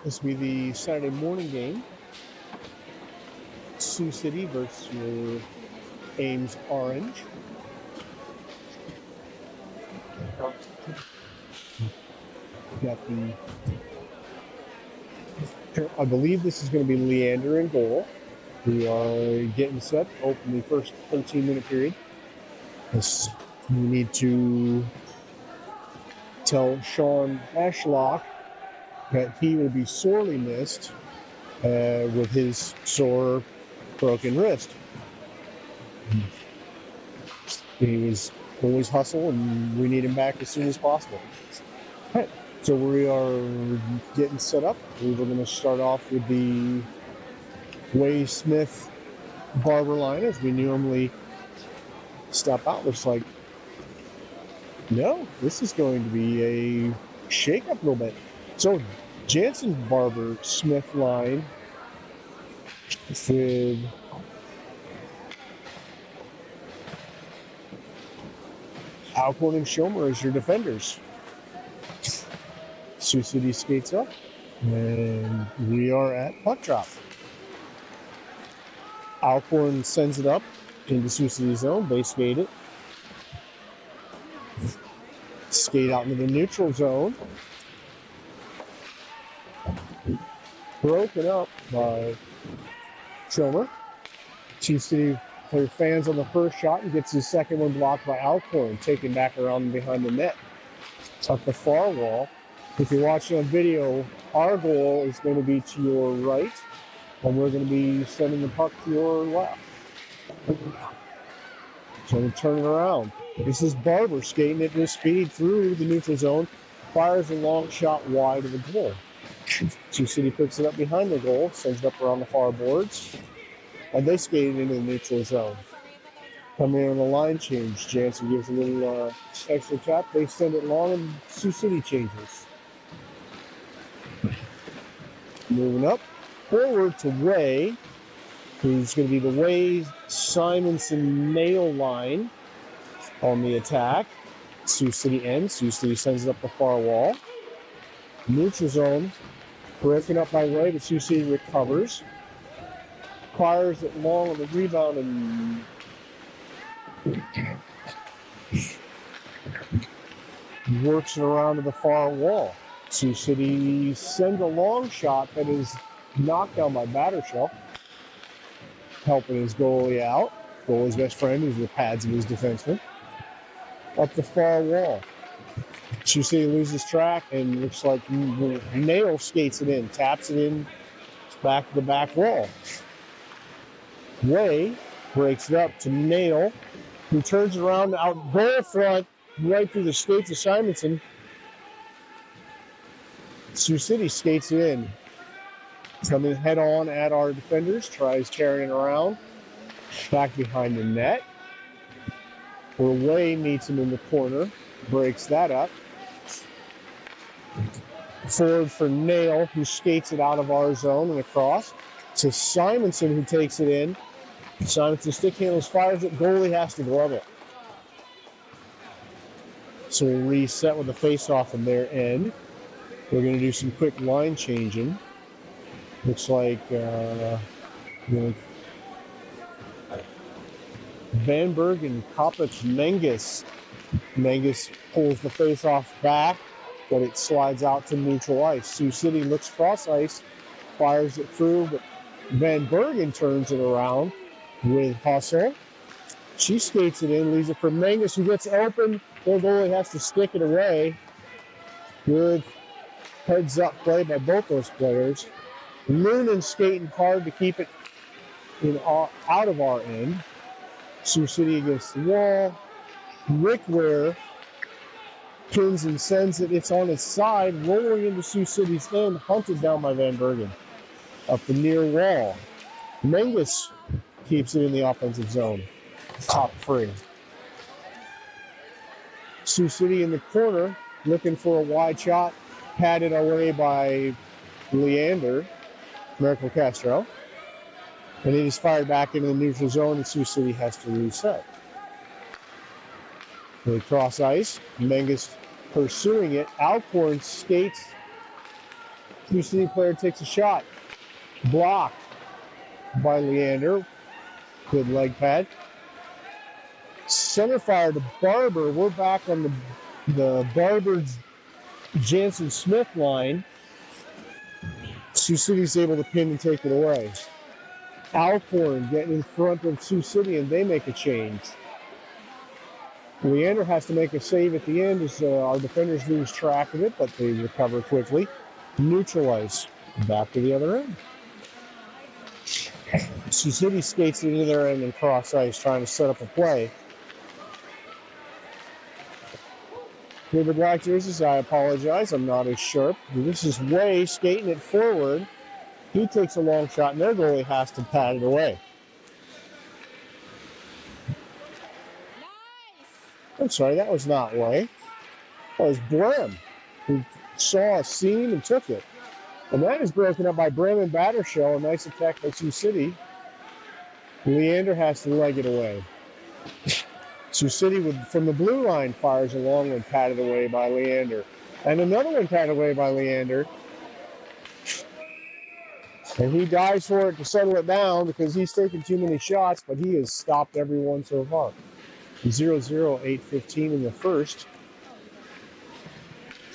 This will be the Saturday morning game. Sioux City versus your Ames Orange. Got the. I believe this is going to be Leander in goal. We are getting set to open the first 13-minute period. We need to tell Sean Ashlock that he will be sorely missed with his sore broken wrist. He was always hustle, and we need him back as soon as possible. All right, so we are getting set up. We're going to start off with the Way Smith Barber line as we normally step out. Looks like no, this is going to be a shake up a little bit. So Jansen Barber Smith line with Alcorn and Schomer as your defenders. Sioux City skates up, and we are at puck drop. Alcorn sends it up into Sioux City zone. They skate it. Skate out into the neutral zone. Broken up by Schomer. Sioux City player fans on the first shot and gets his second one blocked by Alcorn, taken back around behind the net. At the far wall. If you're watching on video, our goal is going to be to your right, and we're going to be sending the puck to your left. So we turn it around. This is Barber skating at this speed through the neutral zone, fires a long shot wide of the goal. Sioux City picks it up behind the goal, sends it up around the far boards, and they skate it into the neutral zone. Coming in on the line change, Jansen gives a little extra tap. They send it long, and Sioux City changes. Moving up, forward to Way, who's going to be the Way Simonson nail line on the attack. Sioux City ends. Sioux City sends it up the far wall. Neutral zone, broken up by Way, but Sioux City recovers. Fires it long on the rebound and works it around to the far wall. Sioux City sends a long shot that is knocked down by Battershell, helping his goalie out. Goalie's best friend, who's the pads of his defenseman. Up the far wall. Sioux City loses track and looks like Nail skates it in, taps it in back to the back wall. Way breaks it up to Nail, who turns around out goal front right through the skates of Simonson. Sioux City skates it in. Coming head on at our defenders, tries carrying it around. Back behind the net. Where Way meets him in the corner, breaks that up. Forward for Nail, who skates it out of our zone and across. To Simonson, who takes it in. Simonson stick handles, fires it, goalie has to glove it. So we'll reset with the face-off in their end. We're going to do some quick line changing. Looks like Vanberg and Kopich Menges. Menges pulls the face-off back, but it slides out to neutral ice. Sioux City looks cross ice, fires it through, but Van Bergen turns it around with hustle. She skates it in, leaves it for Menges, who gets open. Their goalie has to stick it away. Good heads-up play by both those players. Noonan skating hard to keep it out of our end. Sioux City against the wall. Rick Ware turns and sends it. It's on its side, rolling into Sioux City's end, hunted down by Van Bergen. Up the near wall. Menges keeps it in the offensive zone. Top free. Sioux City in the corner, looking for a wide shot. Padded away by Leander, Miracle Castro. And it is fired back into the neutral zone, and Sioux City has to reset. They cross ice. Menges pursuing it. Alcorn skates Sioux City player takes a shot. Blocked by Leander. Good leg pad. Center fire to Barber. We're back on the Barber Jansen Smith line. Sioux City's able to pin and take it away. Alcorn getting in front of Sioux City, and they make a change. Leander has to make a save at the end as our defenders lose track of it, but they recover quickly. Neutralize. Back to the other end. Sioux City skates into their end and cross ice, trying to set up a play. For the Black Jerseys, I apologize. I'm not as sharp. This is Way skating it forward. He takes a long shot, and their goalie has to pat it away. I'm sorry, that was not Way. That was Brem, who saw a seam and took it. And that is broken up by Brem and Battershell. A nice attack by Sioux City. Leander has to leg it away. Sioux City from the blue line fires a long one, patted away by Leander. And another one patted away by Leander. And he dives for it to settle it down because he's taken too many shots, but he has stopped everyone so far. 0-0, 8:15 in the first.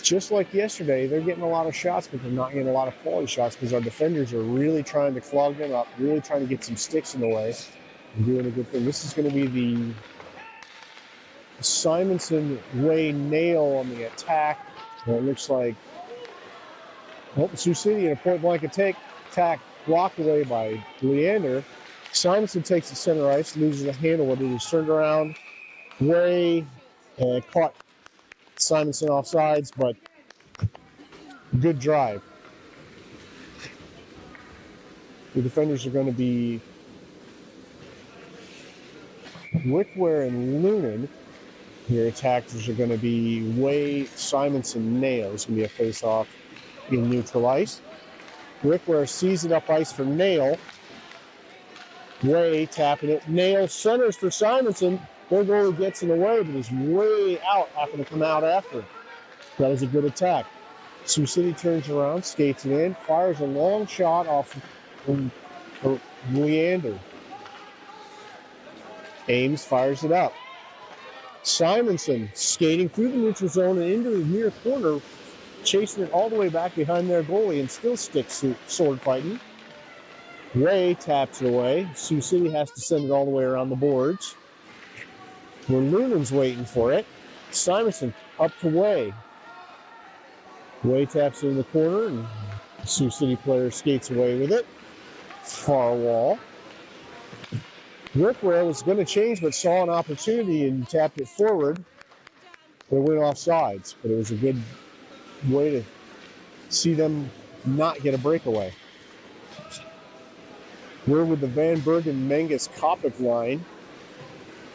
Just like yesterday, they're getting a lot of shots, but they're not getting a lot of quality shots because our defenders are really trying to clog them up, really trying to get some sticks in the way and doing a good thing. This is going to be the Simonson Way nail on the attack. And it looks like Sioux City in a point-blank attack blocked away by Leander. Simonson takes the center ice, loses the handle when it is turned around. Way caught Simonson offsides, but good drive. The defenders are going to be Wickware and Lunan. Your attackers are going to be Way, Simonson, Nail. It's going to be a face-off in neutral ice. Wickware sees it up ice for Nail. Way tapping it. Nail centers for Simonson. Their goalie gets in the way, but is way out, having to come out after. That was a good attack. Sioux City turns around, skates it in, fires a long shot off of Leander. Ames fires it up. Simonson skating through the neutral zone and into the near corner, chasing it all the way back behind their goalie and still sticks sword fighting. Way taps it away. Sioux City has to send it all the way around the boards. Where Lunan's waiting for it. Simonson up to Way. Way taps it in the corner, and Sioux City player skates away with it. Far wall. Wickware was going to change, but saw an opportunity and tapped it forward. It went off sides, but it was a good way to see them not get a breakaway. We're with the Van Bergen-Menges-Kopic line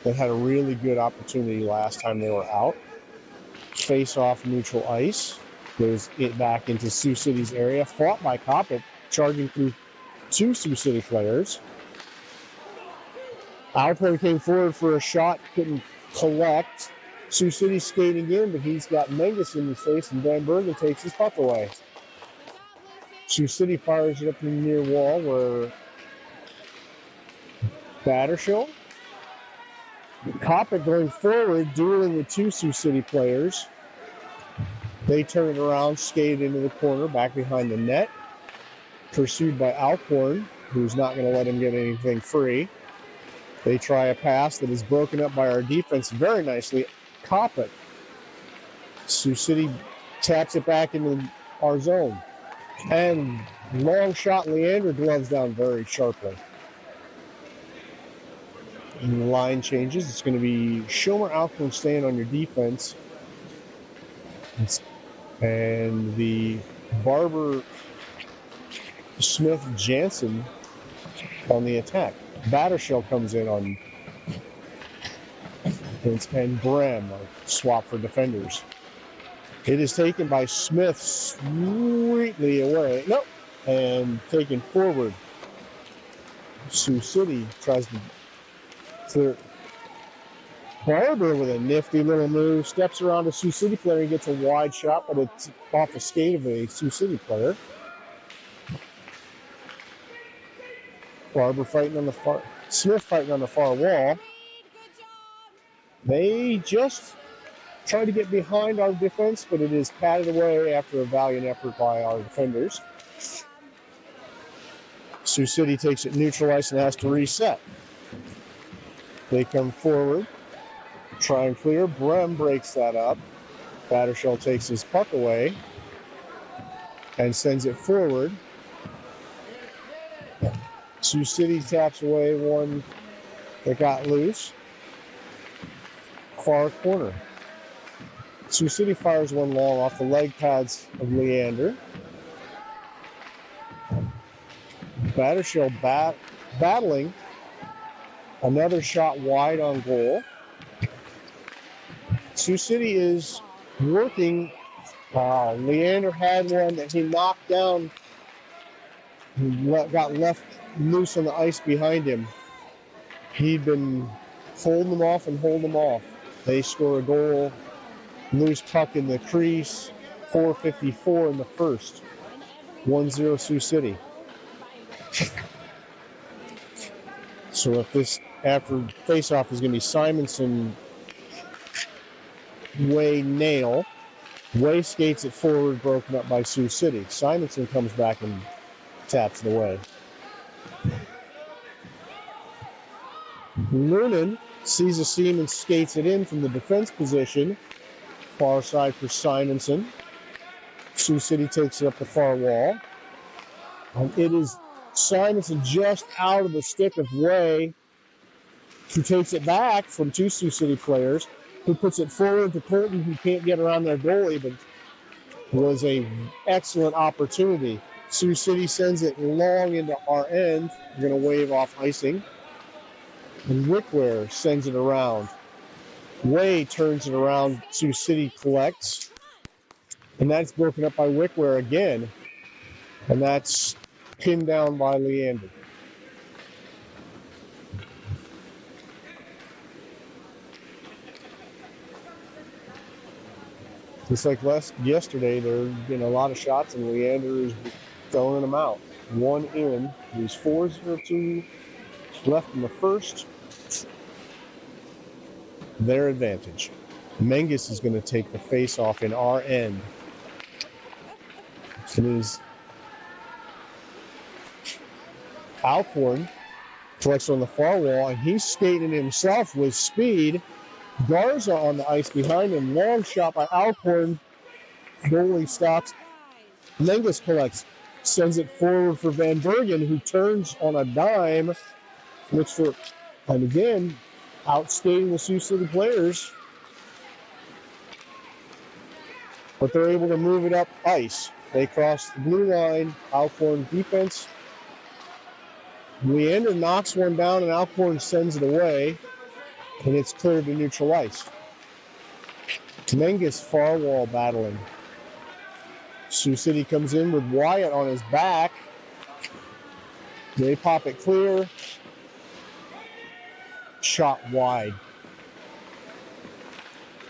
that had a really good opportunity last time they were out. Face off neutral ice. Goes it back into Sioux City's area. Fought by Kopic, charging through two Sioux City players. Alcorn came forward for a shot, couldn't collect. Sioux City skating in, but he's got Menges in his face, and Van Bergen takes his puck away. Sioux City fires it up in the near wall where Battershell. Kopic going forward, dueling with two Sioux City players. They turn it around, skate into the corner, back behind the net. Pursued by Alcorn, who's not going to let him get anything free. They try a pass that is broken up by our defense very nicely. Kopic. Sioux City taps it back into our zone. And long shot, Leander gloves down very sharply. And the line changes. It's going to be Schomer Alcorn staying on your defense. And the Barber Smith Jansen on the attack. Battershell comes in on and Brem swap for defenders. It is taken by Smith sweetly away. Nope. And taken forward. Sioux City tries to clear. Barber with a nifty little move, steps around a Sioux City player and gets a wide shot, but it's off the skate of a Sioux City player. Barber fighting on the far, Smith fighting on the far wall. They just try to get behind our defense, but it is patted away after a valiant effort by our defenders. Sioux City takes it neutral ice and has to reset. They come forward, try and clear. Brem breaks that up. Battershell takes his puck away and sends it forward. Sioux City taps away one that got loose. Far corner. Sioux City fires one long off the leg pads of Leander. Battershell battling. Another shot wide on goal. Sioux City is working. Leander had one that he knocked down. He got left loose on the ice behind him. He'd been holding them off and holding them off. They score a goal. Loose puck in the crease. 4:54 in the first. 1-0 Sioux City. So if this after face-off is going to be Simonson, Way, Nail. Way skates it forward, broken up by Sioux City. Simonson comes back and taps it away. Noonan sees a seam and skates it in from the defense position. Far side for Simonson. Sioux City takes it up the far wall. And it is Simonson just out of the stick of Way, who takes it back from two Sioux City players, who puts it forward to Colton, who can't get around their goalie, but was an excellent opportunity. Sioux City sends it long into our end. We're going to wave off icing. And Wickware sends it around. Way turns it around. Sioux City collects. And that's broken up by Wickware again. And that's pinned down by Leander. Just like yesterday, there have been a lot of shots, and Leander is throwing them out. One in. He's 4-0-2 left in the first. Their advantage. Menges is going to take the face-off in our end. It is Alcorn collects on the far wall, and he's skating himself with speed. Garza on the ice behind him. Long shot by Alcorn. Goalie stops. Menges collects. Sends it forward for Van Bergen, who turns on a dime. And again, outskating the Sioux City players. But they're able to move it up ice. They cross the blue line. Alcorn defense. Leander knocks one down, and Alcorn sends it away. And it's cleared to neutral ice. Menges far wall battling. Sioux City comes in with Wyatt on his back. They pop it clear. Shot wide.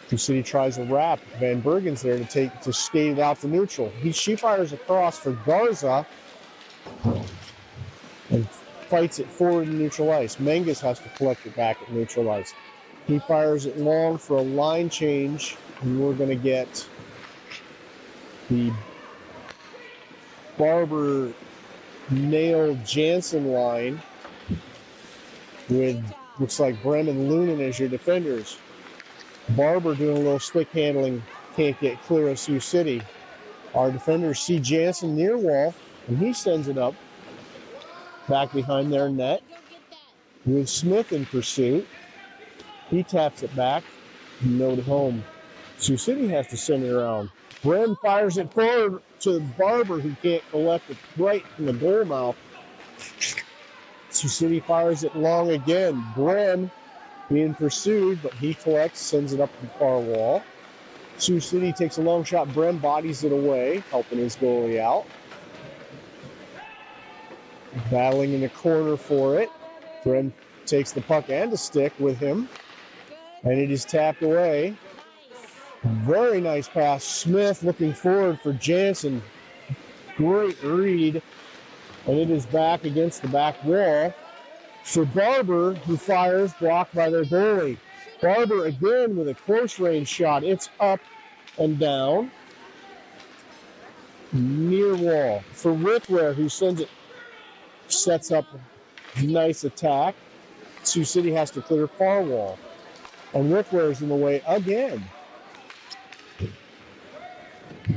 Sioux City tries a wrap. Van Bergen's there to skate it out to neutral. She fires across for Garza and fights it forward to neutral ice. Menges has to collect it back at neutral ice. He fires it long for a line change, and we're going to get the Barber Nail Jansen line with looks like Brendan Lunan as your defenders. Barber doing a little stick handling, can't get clear of Sioux City. Our defenders see Jansen near wall, and he sends it up back behind their net with Smith in pursuit. He taps it back, noted home. Sioux City has to send it around. Brem fires it forward to Barber, who can't collect it right in the goal mouth. Sioux City fires it long again. Brem being pursued, but he collects, sends it up the far wall. Sioux City takes a long shot. Brem bodies it away, helping his goalie out. Battling in the corner for it. Brem takes the puck and the stick with him. And it is tapped away. Very nice pass. Smith looking forward for Jansen. Great read. And it is back against the back wall for Barber, who fires, blocked by their goalie. Barber again with a close range shot. It's up and down. Near wall for Rickware, who sends it, sets up a nice attack. Sioux City has to clear far wall. And Rickware's in the way again.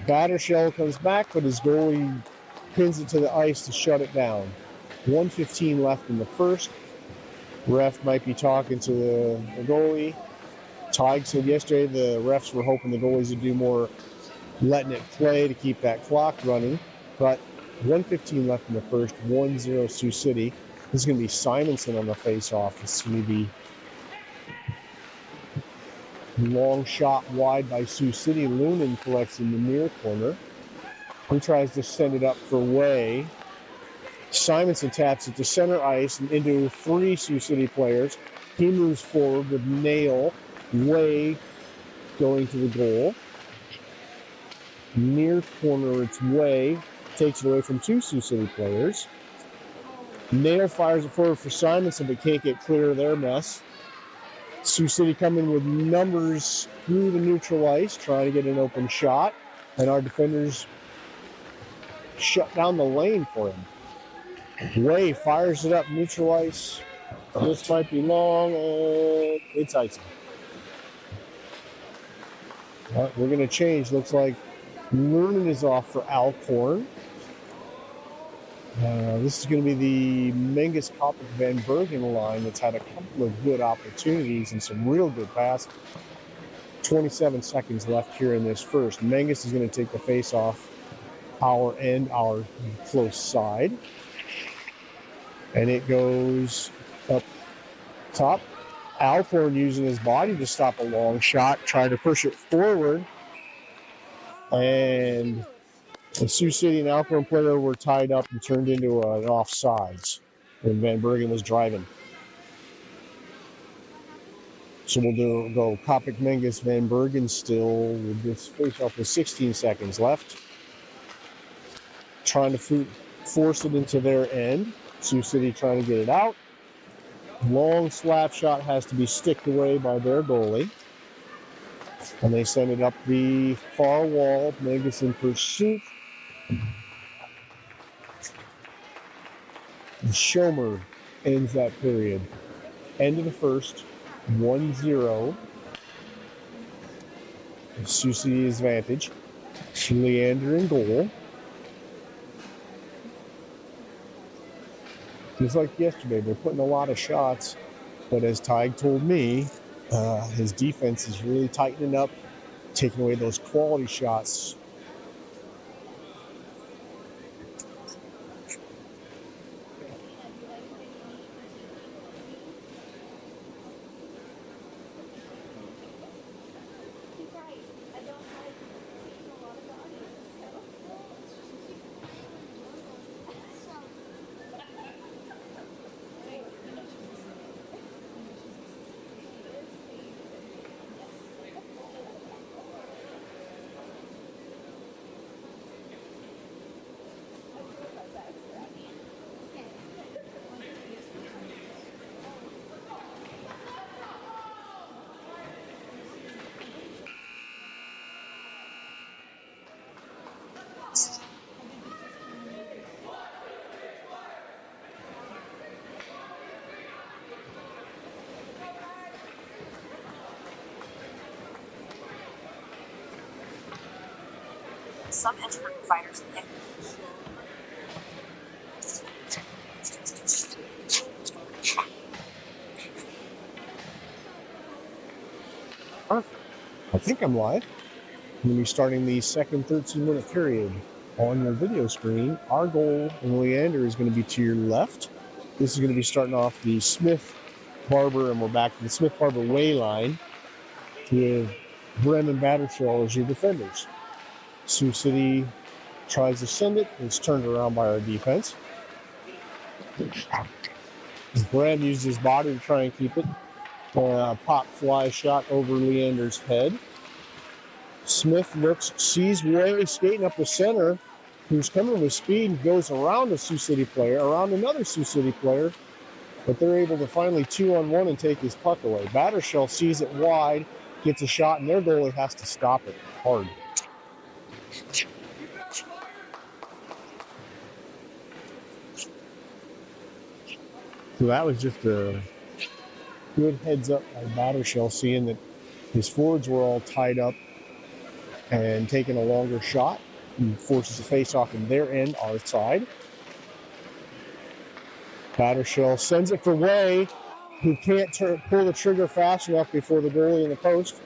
Battershell comes back, but his goalie pins it to the ice to shut it down. 1:15 left in the first. Ref might be talking to the goalie. Tig said yesterday the refs were hoping the goalies would do more letting it play to keep that clock running. But 1:15 left in the first, 1-0 Sioux City. This is going to be Simonson on the face-off. It's going to be long shot wide by Sioux City. Lunan collects in the near corner. He tries to send it up for Way. Simonson taps it to center ice and into 3 Sioux City players. He moves forward with Nail. Way going to the goal. Near corner, it's Way. Takes it away from 2 Sioux City players. Nail fires it forward for Simonson, but can't get clear of their mess. Sioux City coming with numbers through the neutral ice, trying to get an open shot, and our defenders shut down the lane for him. Way fires it up neutral ice. This might be long, and it's icing. We're going to change. Looks like Lunan is off for Alcorn. This is going to be the Mengus Kopic Van Bergen line that's had a couple of good opportunities and some real good passes. 27 seconds left here in this first. Mengus is going to take the face off our end, our close side. And it goes up top. Alcorn using his body to stop a long shot, trying to push it forward. And the Sioux City and Alcorn player were tied up and turned into an offsides when Van Bergen was driving. So we'll go Kopic, Mengus, Van Bergen still with this face-off with 16 seconds left. Trying to force it into their end. Sioux City trying to get it out. Long slap shot has to be sticked away by their goalie. And they send it up the far wall. Mengus in pursuit. And Schomer ends that period. End of the first, 1-0. Sioux City's advantage. Leander in goal. Just like yesterday, they're putting a lot of shots, but as Tig told me, his defense is really tightening up, taking away those quality shots. Some introvert fighters think. I think I'm live. I'm going to be starting the second 13-minute period. On your video screen, our goal in Leander is going to be to your left. This is going to be starting off the Smith-Barber, and we're back to the Smith-Barber way line with Brennan Battershell as your defenders. Sioux City tries to send it. It's turned around by our defense. Brand used his body to try and keep it. Pop fly shot over Leander's head. Smith looks, sees Way skating up the center, who's coming with speed and goes around a Sioux City player, around another Sioux City player, but they're able to finally 2-on-1 and take his puck away. Battershell sees it wide, gets a shot, and their goalie has to stop it hard. So that was just a good heads up by Battershell, seeing that his forwards were all tied up and taking a longer shot. He forces the face-off in their end, our side. Battershell sends it for Way, who can't pull the trigger fast enough before the goalie in the post.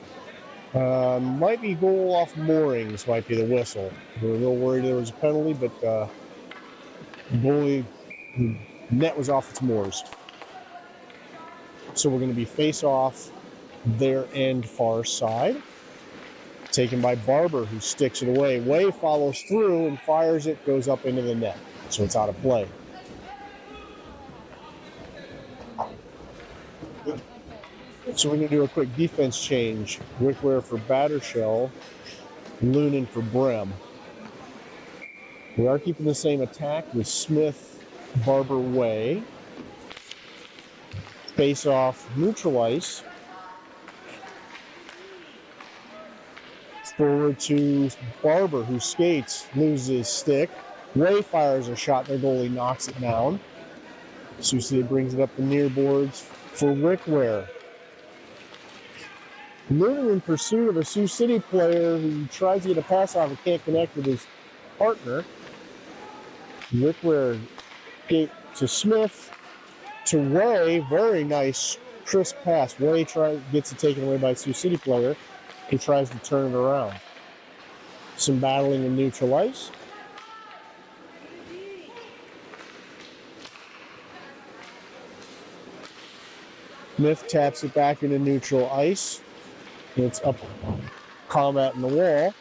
Might be goal off moorings, might be the whistle. We were a little worried there was a penalty, but the goalie net was off its moors. So we're going to be face-off their end far side. Taken by Barber, who sticks it away. Way follows through and fires it, goes up into the net. So it's out of play. So we're going to do a quick defense change. Wickware for Battershell, Lunan for Brem. We are keeping the same attack with Smith, Barber, Way. Face off, neutral ice. Forward to Barber, who skates, loses his stick. Way fires a shot, their goalie knocks it down. Sioux City brings it up the near boards for Wickware. Lunan in pursuit of a Sioux City player who tries to get a pass off and can't connect with his partner. Wickware skate to Smith, to Way, very nice, crisp pass. Way gets it taken away by a Sioux City player who tries to turn it around. Some battling in neutral ice. Smith taps it back into neutral ice. It's up combat in the wall.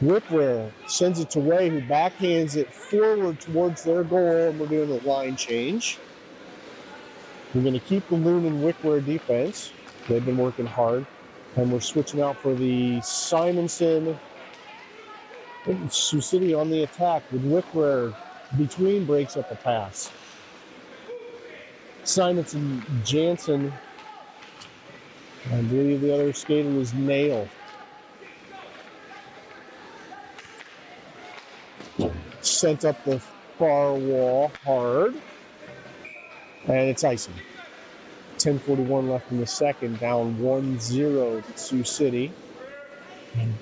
Wickware sends it to Way, who backhands it forward towards their goal, and we're doing a line change. We're going to keep the Lunan Wickware defense. They've been working hard. And we're switching out for the Simonson. Sioux City on the attack with Wickware between breaks up a pass. Simonson, Jansen. I believe the other skater was Nail. Sent up the far wall hard. And it's icing. 10:41 left in the second, down 1-0 to Sioux City. And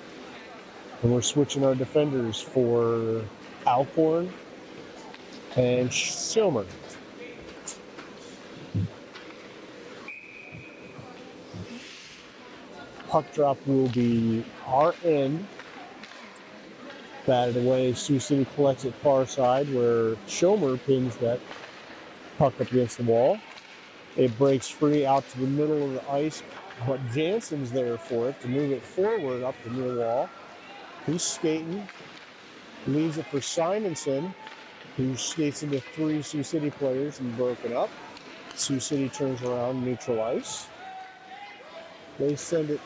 we're switching our defenders for Alcorn and Schilmer. Puck drop will be our end. Batted away, Sioux City collects it far side where Schilmer pins that puck up against the wall. It breaks free out to the middle of the ice, but Jansen's there for it to move it forward up the near wall. He's skating, leaves it for Simonson, who skates into 3 Sioux City players and broken up. Sioux City turns around, neutral ice. They send it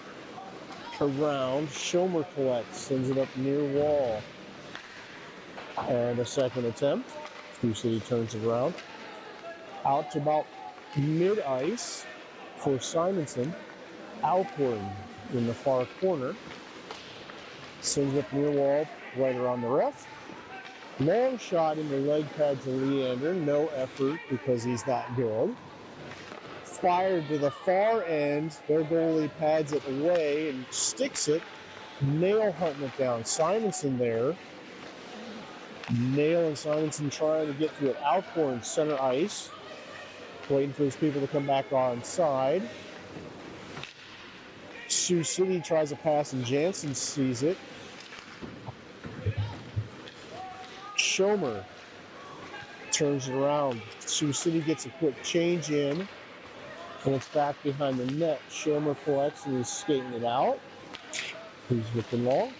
around. Schilmer collects, sends it up near wall. And a second attempt. Sioux City turns it around. Out to about mid-ice for Simonson. Alcorn in the far corner. Sends it up near wall, right around the ref. Long shot into leg pad to Leander. No effort because he's that good. Fired to the far end. Their goalie pads it away and sticks it. Nail hunting it down. Simonson there. Nail and Simonson trying to get to it. Alcorn center ice. Waiting for his people to come back on side. Sioux City tries a pass and Jansen sees it. Schomer turns it around. Sioux City gets a quick change in. And it's back behind the net. Schomer collects and is skating it out. He's looking long.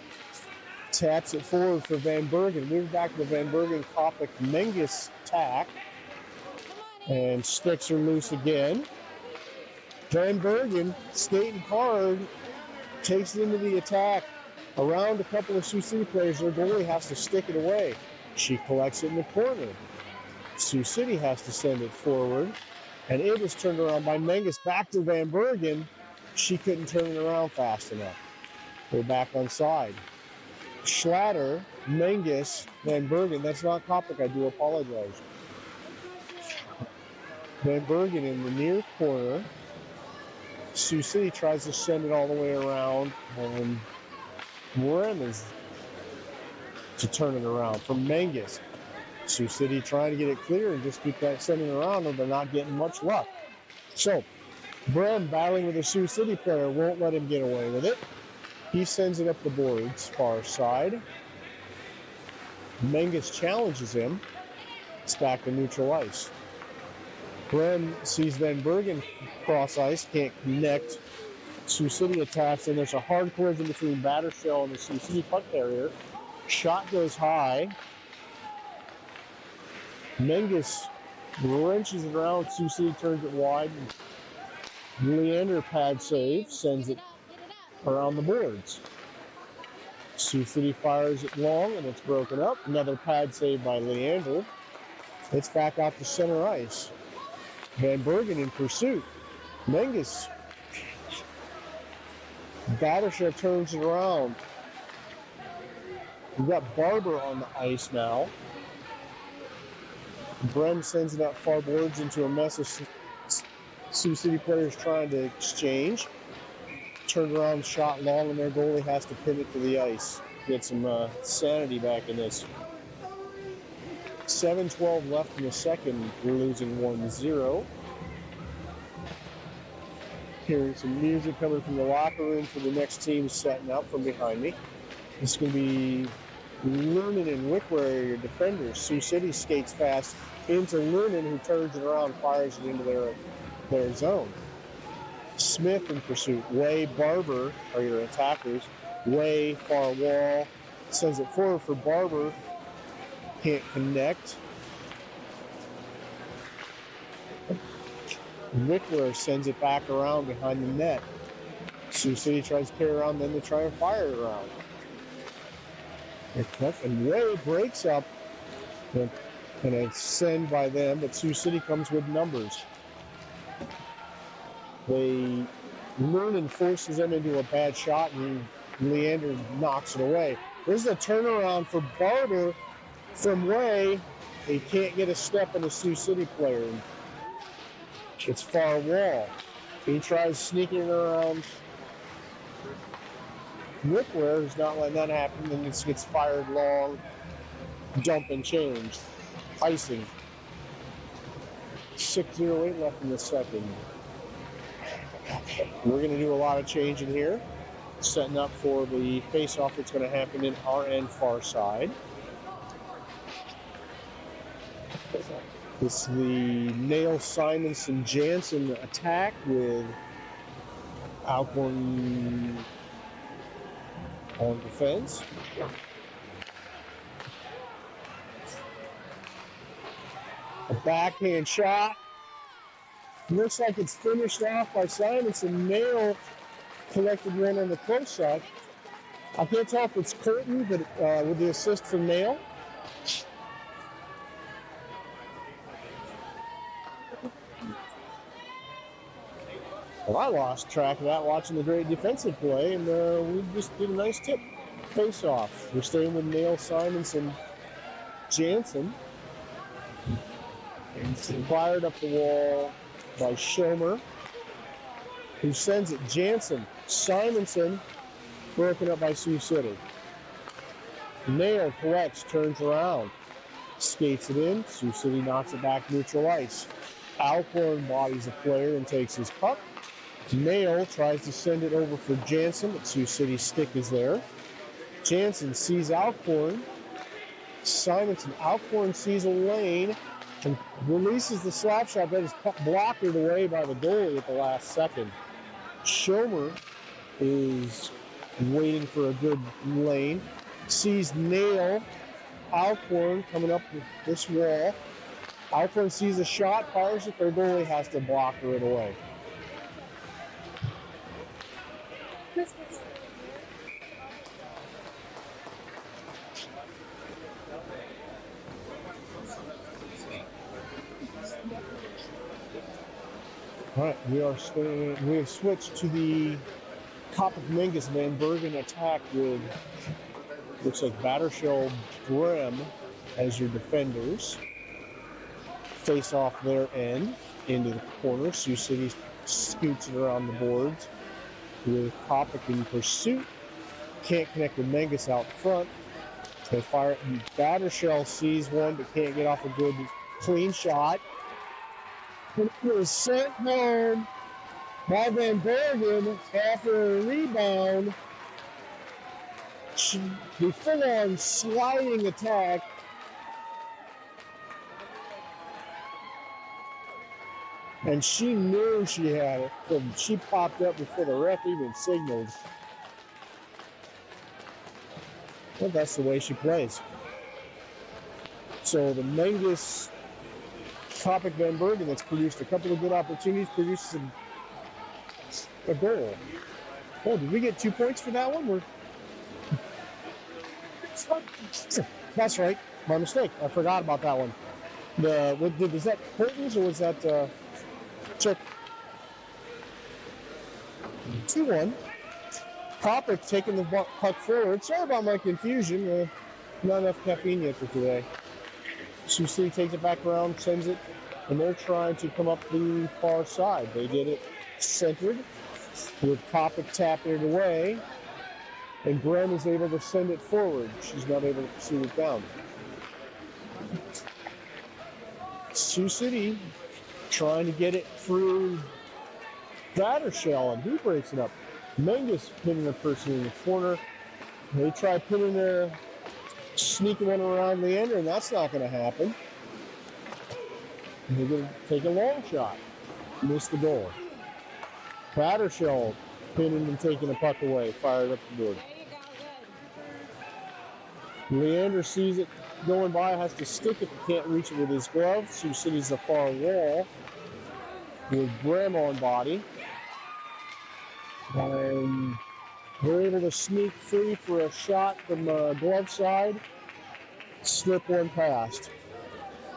Taps it forward for Van Bergen. Moves back to the Van Bergen Kopic Menges tack. And sticks her loose again. Van Bergen skating hard. Takes it into the attack. Around a couple of Sioux City players, their goalie has to stick it away. She collects it in the corner. Sioux City has to send it forward, and it is turned around by Menges back to Van Bergen. She couldn't turn it around fast enough. They're back on side. Schlatter, Menges, Van Bergen. That's not Kopic, I do apologize. Van Bergen in the near corner. Sioux City tries to send it all the way around, and Morin is to turn it around from Menges. Sioux City trying to get it clear and just keep that sending it around, and they're not getting much luck. So, Brem battling with a Sioux City player won't let him get away with it. He sends it up the boards, far side. Menges challenges him. It's back to neutral ice. Brem sees Van Bergen cross ice, can't connect. Sioux City attacks, and there's a hard collision between Battershell and the Sioux City puck carrier. Shot goes high. Menges wrenches it around. Sioux City turns it wide. Leander pad save, sends it around the boards. Sioux City fires it long, and it's broken up. Another pad save by Leander. It's back out to center ice. Van Bergen in pursuit. Menges. Battershaw turns it around. We've got Barber on the ice now. Brem sends it out far boards into a mess of Sioux City players trying to exchange. Turned around, shot long, and their goalie has to pivot to the ice. Get some sanity back in this. 7:12 left in the second. We're losing 1-0. Hearing some music coming from the locker room for the next team setting up from behind me. This is going to be Lerman and Wickler, your defenders. Sioux City skates fast into Lerman, who turns it around, fires it into their zone. Smith in pursuit. Way Barber are your attackers. Way far wall. Sends it forward for Barber. Can't connect. Wickler sends it back around behind the net. Sioux City tries to carry around, then they try and fire it around. And Way breaks up. And a send by them, but Sioux City comes with numbers. Lerman forces them into a bad shot, and Leander knocks it away. There's a turnaround for Barber from Way. He can't get a step on the Sioux City player. It's far wall. He tries sneaking around Wickler, who's not letting that happen, then it gets fired long, dump and change. Icing. 6:08 left in the second. We're going to do a lot of changing here. Setting up for the face-off that's going to happen in our end far side. It's the Nail, Simonson, Jansen attack with Alcorn on defense. A backhand shot. Looks like it's finished off by Simonson. Nail collected run on the close shot. I can't tell if it's Curtin, but with the assist from Nail. Well, I lost track of that watching the great defensive play, and we just did a nice tip face-off. We're staying with Nail, Simonson, Jansen. And fired up the wall by Schomer, who sends it Jansen. Simonson broken up by Sioux City. Nail collects, turns around, skates it in. Sioux City knocks it back neutral ice. Alcorn bodies a player and takes his puck. Nail tries to send it over for Jansen, but Sioux City's stick is there. Jansen sees Alcorn. Simonson, Alcorn sees a lane and releases the slap shot, that is blocked away by the goalie at the last second. Schomer is waiting for a good lane. Sees Nail, Alcorn coming up this wall. Alcorn sees a shot, fires it, their goalie has to block it away. All right, we have switched to the Coppic Mingus Van Bergen attack with looks like Battershell Brem as your defenders. Face off their end into the corner. Sioux City scoots it around the boards with Coppic in pursuit. Can't connect with Mingus out front. They fire it. Battershell sees one but can't get off a good clean shot. It was sent home by Van Bergen after a rebound. The full-on sliding attack. And she knew she had it. So she popped up before the ref even signaled. Well, that's the way she plays. So the Mingus Coppic Van Bergen that's produced a couple of good opportunities, produces a goal. Oh, did we get 2 points for that one? That's right. My mistake. I forgot about that one. Was that curtains or was that check? 2-1. Coppic taking the puck forward. Sorry about my confusion. Not enough caffeine yet for today. Sioux City takes it back around, sends it, and they're trying to come up the far side. They get it centered with Coppic tapping it away, and Brem is able to send it forward. She's not able to pursue it down. Sioux City trying to get it through Battershell, and he breaks it up. Mingus pinning a person in the corner. They try pinning their sneaking one around Leander, and that's not going to happen. They're going to take a long shot. Miss the goal. Battershell pinning and taking the puck away. Fired up the board. Leander sees it going by, has to stick it, can't reach it with his glove. Sioux City's the far wall with Brem on body. And they're able to sneak free for a shot from the glove side. Slip one past.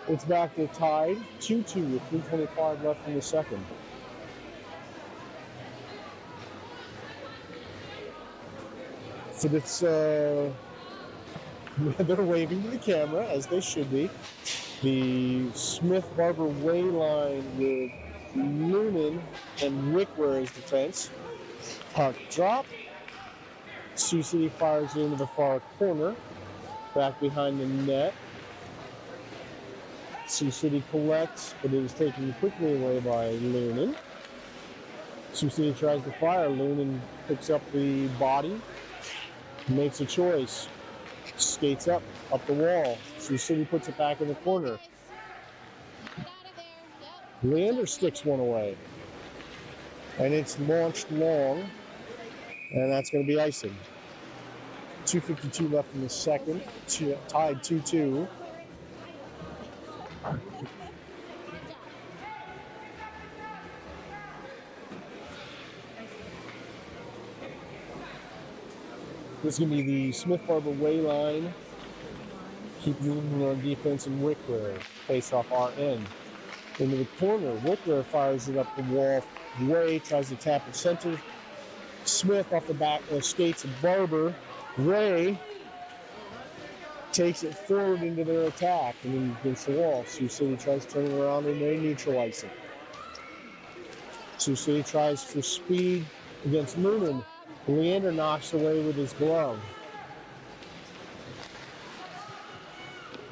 It's back to tied 2-2 with 3:25 left in the second. So it's they're waving to the camera as they should be. The Smith-Barber way line with Noonan and Wickwer as defense. Puck drop. Sioux City fires it into the far corner. Back behind the net. Sioux City collects, but it is taken quickly away by Noonan. Sioux City tries to fire. Noonan picks up the body. Makes a choice. Skates up the wall. Sioux City puts it back in the corner. Leander sticks one away. And it's launched long. And that's going to be icing. 2:52 left in the second. Tied 2-2. This is going to be the Smith-Barber way line. Keep moving on defense, and Wickler face off our end. Into the corner, Wickler fires it up the wall. Way tries to tap it center. Smith off the back skates of Barber. Ray takes it forward into their attack and then against the wall. Sioux City tries to turn it around and they neutralize it. Sioux City tries for speed against Noonan. Leander knocks away with his glove.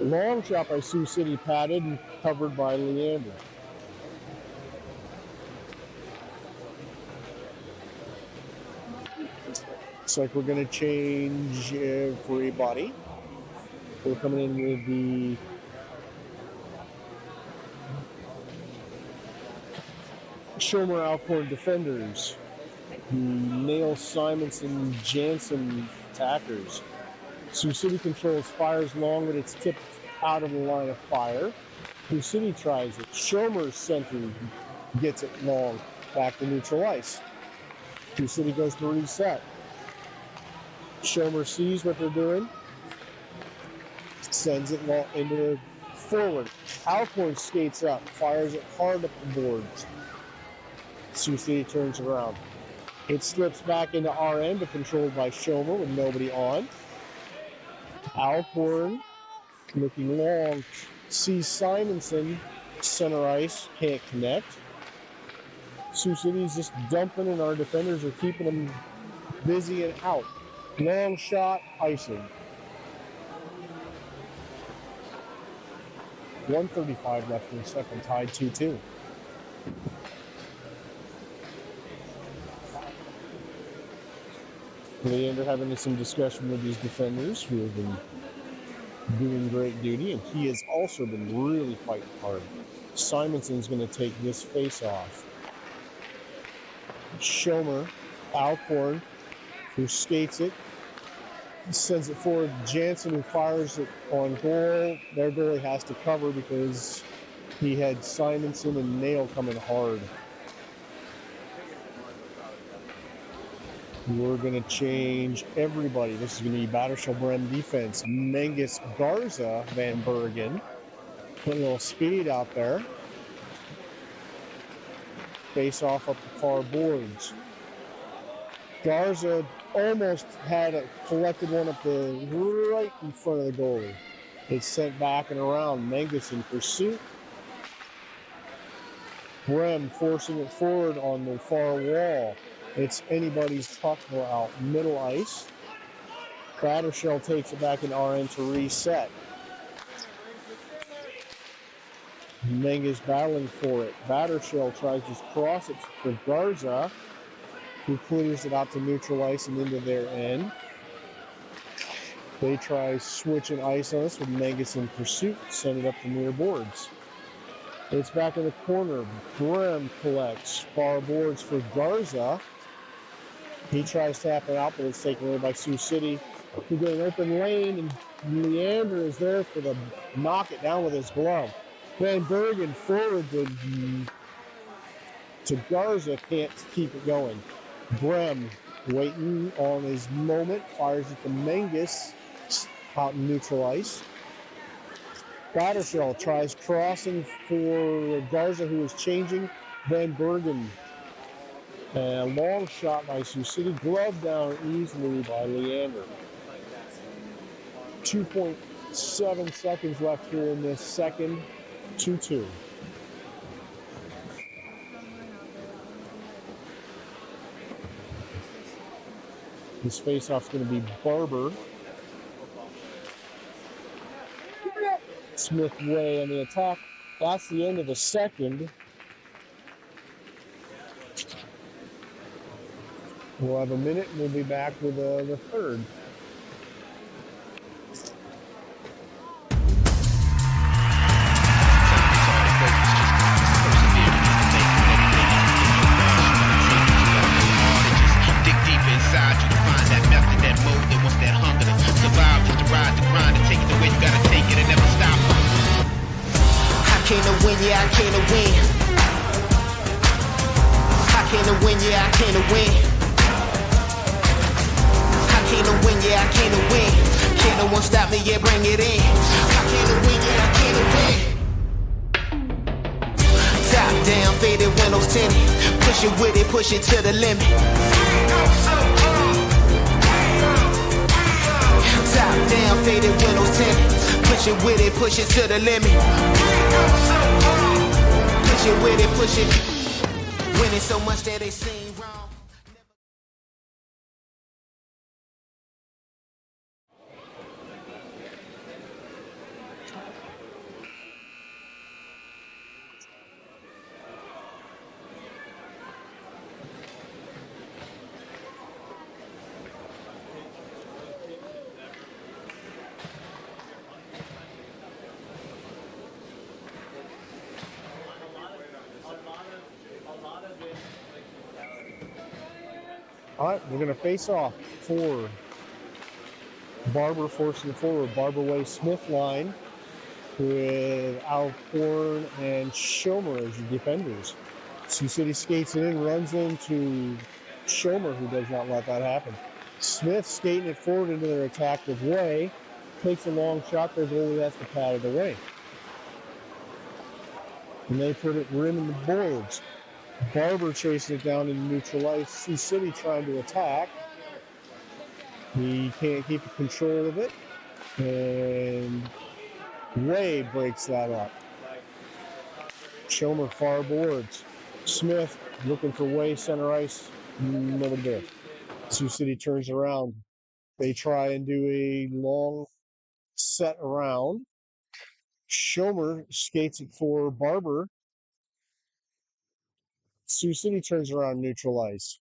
Long shot by Sioux City, padded and covered by Leander. Looks like we're going to change everybody. We're coming in with the Schomer Alcorn defenders. The Nail Simonson Jansen attackers. Sioux City controls, fires long, but it's tipped out of the line of fire. Sioux City tries it. Schomer's center gets it long, back to neutral ice. Sioux City goes to reset. Schomer sees what they're doing, sends it into forward. Alcorn skates up, fires it hard up the boards. Sioux City turns around. It slips back into our end, but controlled by Schomer with nobody on. Alcorn looking long. Sees Simonson, center ice, can't connect. Sioux City's just dumping, and our defenders are keeping them busy and out. Long shot, icing. 1:35 left in the second, tied 2-2. Leander having some discussion with these defenders who have been doing great duty, and he has also been really fighting hard. Simonson's going to take this face off. Schomer, Alcorn, who skates it, sends it forward. Jansen, who fires it on goal. Their goalie has to cover because he had Simonson and Nail coming hard. We're going to change everybody. This is going to be Battershell Brem defense. Mengus Garza, Van Bergen. Put a little speed out there. Face off up the far boards. Garza almost had a collected one up the right in front of the goalie. It's sent back and around. Mengus in pursuit. Brem forcing it forward on the far wall. It's anybody's puck out middle ice. Battershell takes it back in our end to reset. Mengus battling for it. Battershell tries to cross it for Garza, who clears it out to neutral ice and into their end. They try switching ice on us with Mengus in pursuit, send it up the near boards. It's back in the corner. Brem collects far boards for Garza. He tries tapping out, but it's taken away by Sioux City. We get an open lane, and Leander is there for the knock it down with his glove. Van Bergen forward to Garza, can't keep it going. Brem waiting on his moment, fires it to Mengus out in neutral ice. Battershell tries crossing for Garza, who is changing. Van Bergen. A long shot by Sioux City, gloved down easily by Leander. 2.7 seconds left here in this second, 2-2. This faceoff's going to be Barber. Smith Way on the attack. That's the end of the second. We'll have a minute and we'll be back with the third. Dig deep inside you to find that method, that mode that wants that hunger to survive, just to ride the grind and take it the way you gotta take it and never stop. I came to win, yeah, I came to win. I came to win, yeah, I came to win. I came to win, yeah, I came to win. Can't no one stop me, yeah, bring it in. I came to win, yeah, I came to win. Top down, faded windows tinted. Push it with it, push it to the limit. Top down, faded windows tinted. Push it with it, push it to the limit. Push it with it, push it. Winning so much that they seem wrong. All right, we're going to face off for Barber forcing it forward. Barber Way Smith line with Alcorn and Schomer as your defenders. Sioux City skates it in, runs into Schomer, who does not let that happen. Smith skating it forward into their attack with Way. Takes a long shot. Their goalie has to pat it away. And they put it rim in the boards. Barber chasing it down in neutral ice. Sioux City trying to attack. He can't keep control of it. And Way breaks that up. Schomer far boards. Smith looking for Way center ice. Never did. Sioux City turns around. They try and do a long set around. Schomer skates it for Barber. Sioux City turns around neutral ice.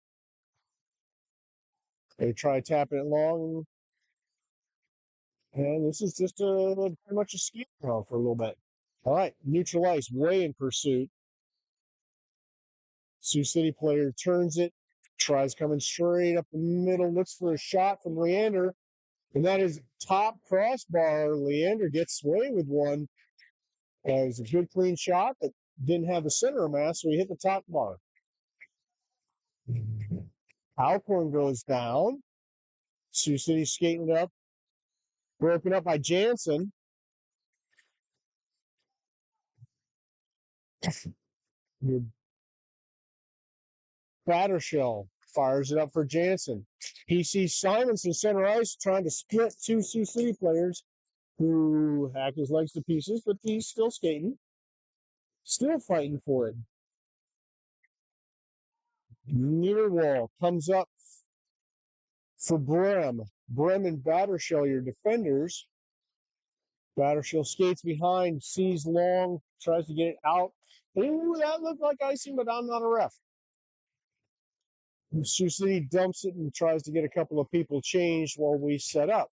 They try tapping it long. And this is just pretty much a ski around for a little bit. All right, neutral ice, Way in pursuit. Sioux City player turns it, tries coming straight up the middle, looks for a shot from Leander, and that is top crossbar. Leander gets Way with one. It was a good clean shot, but didn't have the center of mass, so he hit the top bar. Alcorn goes down. Sioux City skating it up, broken up by Jansen. Your Battershell fires it up for Jansen. He sees Simonson center ice trying to split two Sioux City players who hack his legs to pieces, but he's still skating, still fighting for it. Nearwall comes up for Brem. Brem and Battershell, your defenders. Battershell skates behind, sees long, tries to get it out. Ooh, that looked like icing, but I'm not a ref. Sioux City dumps it and tries to get a couple of people changed while we set up.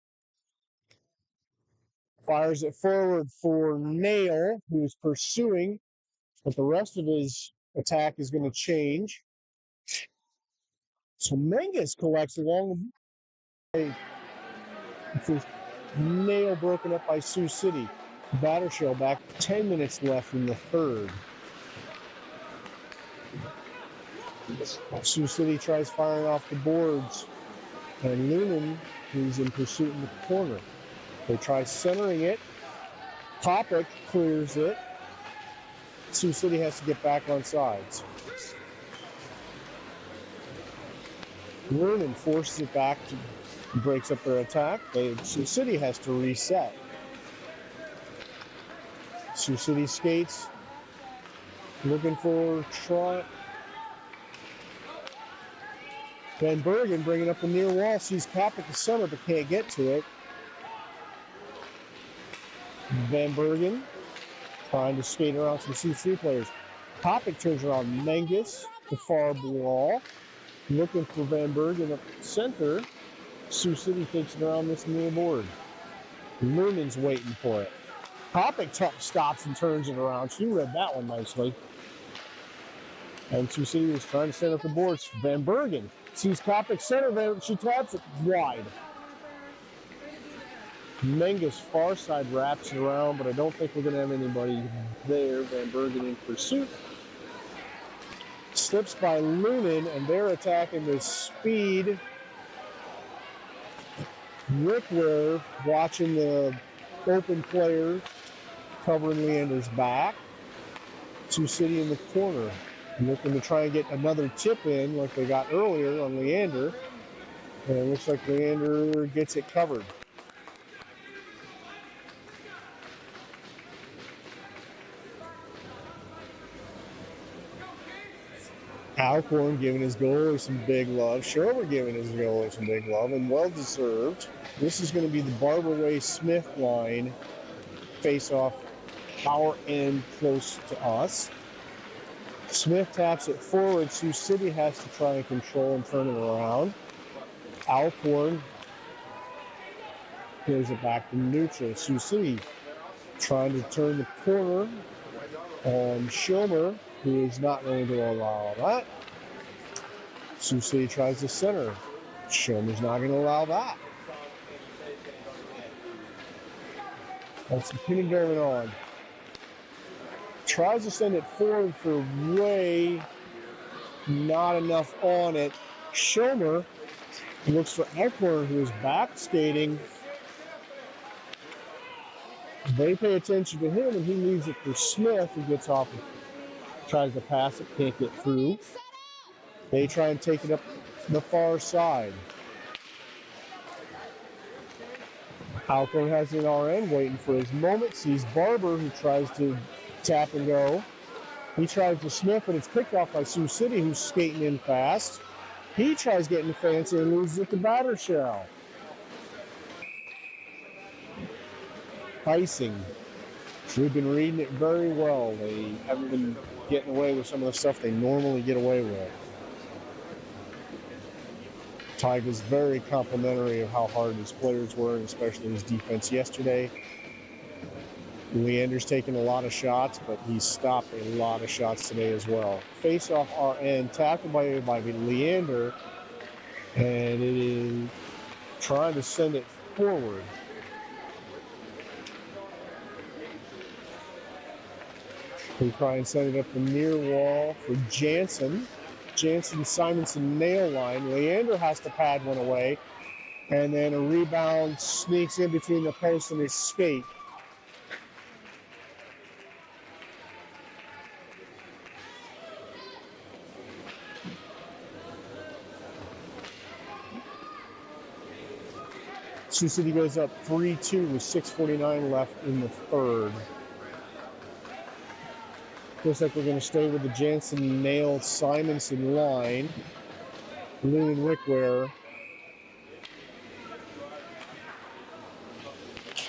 Fires it forward for Nail, who's pursuing, but the rest of his attack is going to change. So Menges collects along the Nail broken up by Sioux City. Battershell back, 10 minutes left in the third. Sioux City tries firing off the boards, and Lumen, who's in pursuit in the corner. They try centering it. Topic clears it. Sioux City has to get back on sides. Lumen forces it back, breaks up their attack. Sioux City has to reset. Sioux City skates, looking for Trot. Van Bergen bringing up the near wall, sees Pop at the center but can't get to it. Van Bergen trying to skate around some Sioux City players. Topic turns around Menges, the far wall, looking for Van Bergen up the center. Sioux City takes it around this near board. Lumen's waiting for it. Topic stops and turns it around. She read that one nicely. And Sioux City was trying to set up the boards. Van Bergen sees Topic center, she taps it wide. Menges far side wraps it around, but I don't think we're going to have anybody there. Van Bergen in pursuit. Slips by Lumen, and they're attacking with speed. Rickware watching the open player covering Leander's back. Sioux City in the corner, looking to try and get another tip in like they got earlier on Leander. And it looks like Leander gets it covered. Alcorn giving his goalie some big love. Schomer giving his goalie some big love, and well-deserved. This is going to be the Barber Way Smith line face-off, our end close to us. Smith taps it forward. Sioux City has to try and control and turn it around. Alcorn gives it back to neutral. Sioux City trying to turn the corner on Schomer, who is not going to allow that. Sioux City tries to center. Schomer's not going to allow that. That's the pinning going on. Tries to send it forward for Way. Not enough on it. Schomer looks for Eckler, who is back skating. They pay attention to him, and he leaves it for Smith, who gets off Tries to pass it, can't get through. They try and take it up the far side. Alcorn has an RN waiting for his moment. Sees Barber, who tries to tap and go. He tries to Smith, but it's picked off by Sioux City, who's skating in fast. He tries getting fancy and loses at the batter shell. Icing. We've been reading it very well. They haven't been getting away with some of the stuff they normally get away with. Tig was very complimentary of how hard his players were, and especially his defense yesterday. Leander's taken a lot of shots, but he's stopped a lot of shots today as well. Face-off RN, tackled by Leander, and it is trying to send it forward. They try and send it up the near wall for Jansen. Jansen, Simonson nail line. Leander has to pad one away, and then a rebound sneaks in between the post and his skate. Sioux City goes up 3-2 with 6:49 left in the third. Looks like we're going to stay with the Jansen nail Simonson line. Loon and Wickware.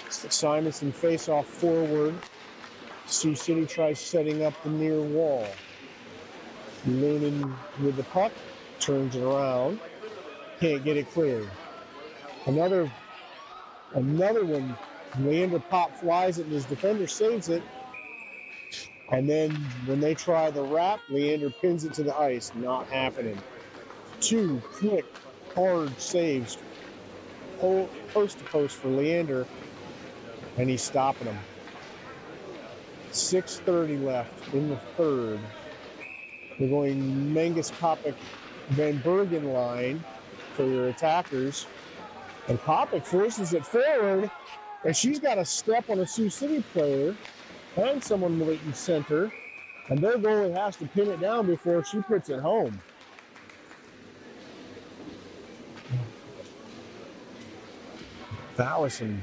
Simonson face off forward. Sioux City tries setting up the near wall. Loonan with the puck, turns it around. Can't get it cleared. Another one. Leander pop flies it and his defender saves it. And then when they try the wrap, Leander pins it to the ice. Not happening. Two quick, hard saves, post to post for Leander, and he's stopping them. 6:30 left in the third. We're going Menges, Kopic, Van Bergen line for your attackers. And Kopic forces it forward, and she's got a step on a Sioux City player and someone waiting center, and their goalie has to pin it down before she puts it home. That was some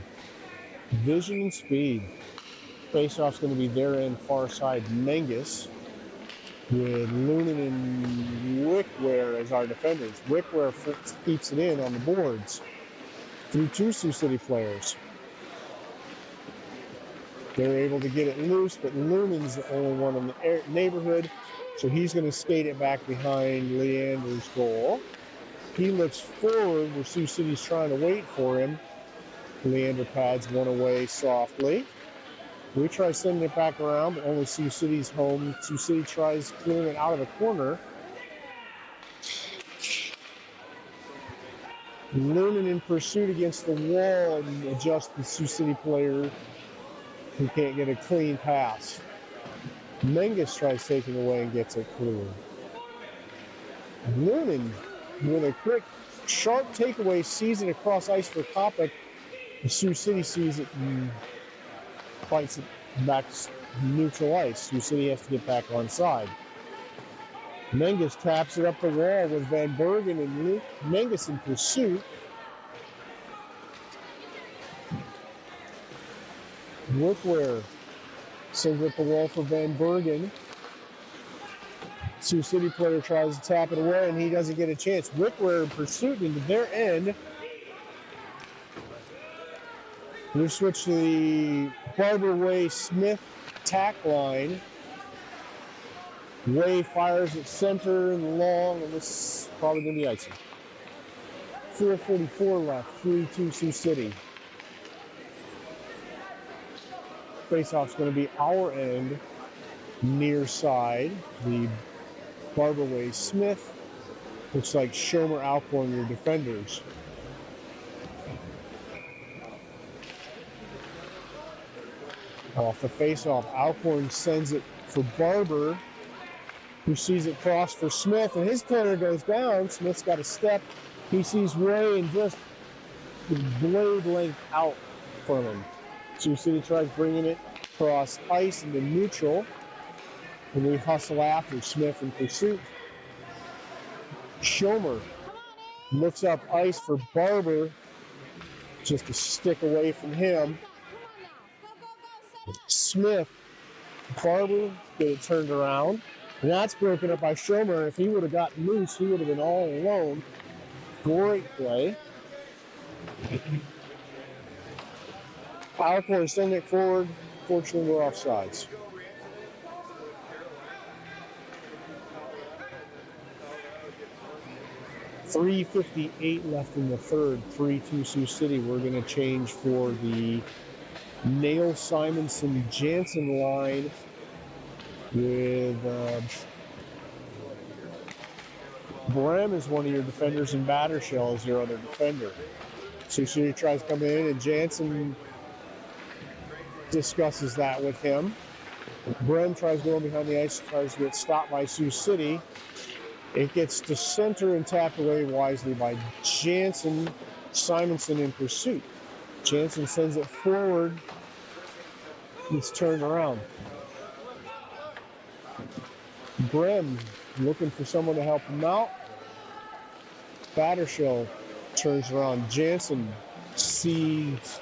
vision and speed. Face-off's going to be their end, far side Menges, with Loonan and Wickware as our defenders. Wickware keeps it in on the boards through two Sioux City players. They're able to get it loose, but Loonan's the only one in the neighborhood, so he's going to skate it back behind Leander's goal. He looks forward where Sioux City's trying to wait for him. Leander pads one away softly. We try sending it back around, but only Sioux City's home. Sioux City tries clearing it out of the corner. Loonan in pursuit against the wall and adjusts the Sioux City player who can't get a clean pass. Menges tries taking away and gets it clear. Loonan with a quick, sharp takeaway sees it across ice for Kopic. The Sioux City sees it and fights it back to neutral ice. Sioux City has to get back on side. Menges taps it up the wall with Van Bergen and Menges in pursuit. Wickware sends it the wall for Van Bergen. Sioux City player tries to tap it away, and he doesn't get a chance. Wickware in pursuit into their end. We switch to the Barber Way Smith tack line. Way fires at center and long, and this is probably going to be icing. 4:44 left, 3-2 Sioux City. Faceoff's going to be our end, near side. The Barber Way Smith. Looks like Schomer, Alcorn, your defenders. Off the faceoff, Alcorn sends it for Barber, who sees it cross for Smith, and his corner goes down. Smith's got a step. He sees Ray and just blade length out from him. Sioux City tries bringing it across ice into neutral. And we hustle after Smith in pursuit. Schomer looks up ice for Barber, just a stick away from him. Smith, Barber get it turned around. And that's broken up by Schomer. If he would have gotten loose, he would have been all alone. Great play. Alcorn sending it forward. Fortunately, we're offsides. .358 left in the third. 3-2 Sioux City. We're going to change for the Nail, Simonson, Jansen line with Brem is one of your defenders and Battershell is your other defender. Sioux City tries to come in and Jansen discusses that with him. Brem tries going behind the ice, tries to get stopped by Sioux City. It gets to center and tapped away wisely by Jansen. Simonson in pursuit. Jansen sends it forward. It's turned around. Brem looking for someone to help him out. Battershell turns around. Jansen sees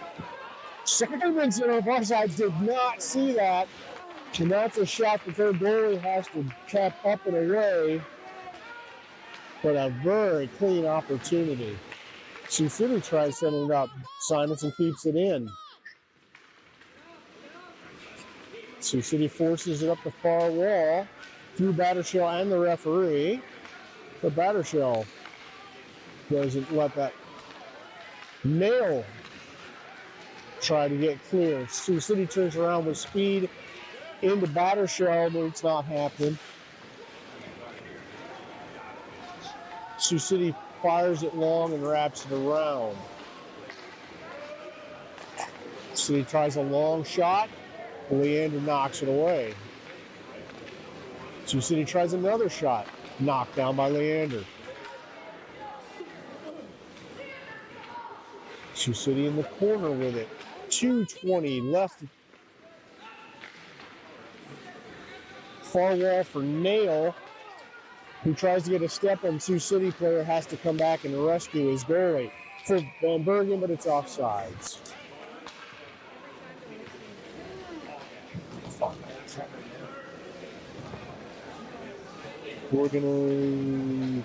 Simonson on far sides, did not see that. And that's a shot that their goalie has to cap up and away. But a very clean opportunity. Sioux City tries sending it up. Simonson keeps it in. Sioux City forces it up the far wall through Battershell and the referee. But Battershell doesn't let that Nail try to get clear. Sioux City turns around with speed into Battershell, but it's not happening. Sioux City fires it long and wraps it around. City tries a long shot. Leander knocks it away. Sioux City tries another shot. Knocked down by Leander. Sioux City in the corner with it. 2:20 left. Far wall for Nail, who tries to get a step on Sioux City player, has to come back and rescue his goalie for Van Bergen, but it's offsides. We're going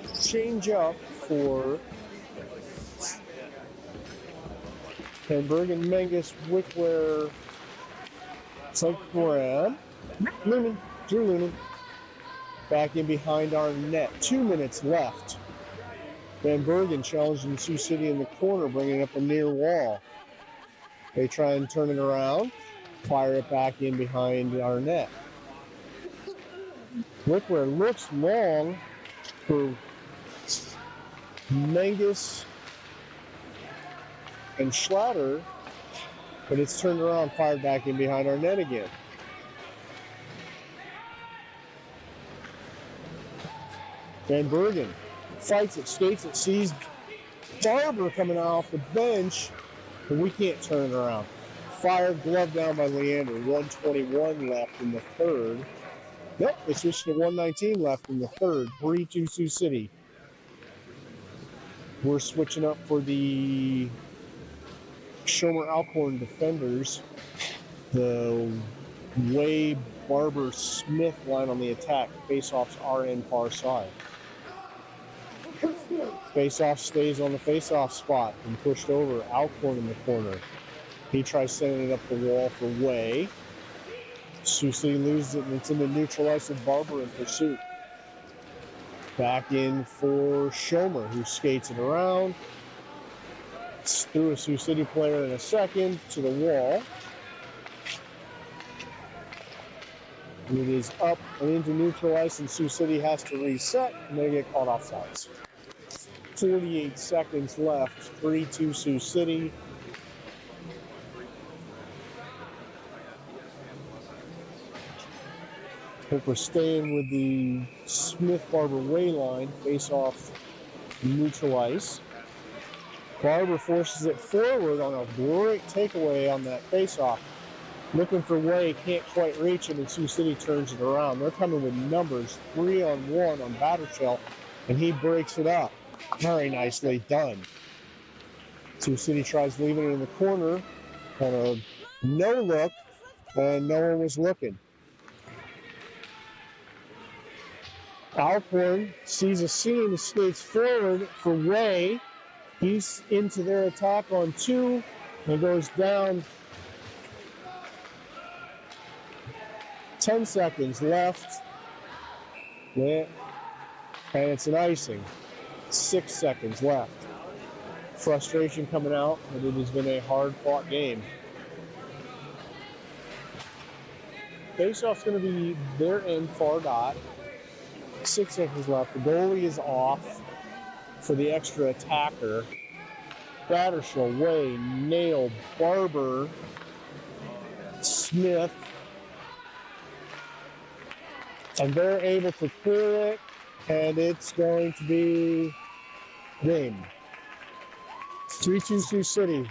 to change up for Van Bergen, Menges, Wickware, Graham, Lumen, Drew Lumen, back in behind our net. 2 minutes left. Van Bergen challenging Sioux City in the corner, bringing up a near wall. They try and turn it around, fire it back in behind our net. Wickware looks long for Menges and Schlatter, but it's turned around, fired back in behind our net again. Van Bergen fights it, skates it, sees Barber coming off the bench, but we can't turn it around. Fired, glove down by Leander. 1:21 left in the third. Nope, they switched to 1:19 left in the third. 3-2 Sioux City. We're switching up for the Schomer Alcorn defenders. The Way Barber Smith line on the attack. Faceoffs are in far side. Faceoff stays on the faceoff spot and pushed over. Alcorn in the corner. He tries sending it up the wall for Way. Sioux City loses it, and it's in the neutral ice with Barber in pursuit. Back in for Schomer, who skates it around. It's through a Sioux City player in a second to the wall. It is up and into neutral ice, and Sioux City has to reset, and they get caught offsides. 48 seconds left. 3-2 Sioux City. Hope we're staying with the Smith-Barber Way line, face off neutral ice. Barber forces it forward on a great takeaway on that face-off. Looking for Way, can't quite reach him, and Sioux City turns it around. They're coming with numbers, 3-on-1 on Battershell, and he breaks it up. Very nicely done. Sioux City tries leaving it in the corner on a no look, and no one was looking. Alcorn sees a seam, skates forward for Way. He's into their attack on 2 and goes down. 10 seconds left. Yeah. And it's an icing. 6 seconds left. Frustration coming out, but it has been a hard-fought game. Faceoff's going to be their end, far dot. 6 seconds left. The goalie is off for the extra attacker. Battershell, Way, Nail, Barber, Smith. And they're able to clear it, and it's going to be game. 3-2 Sioux City.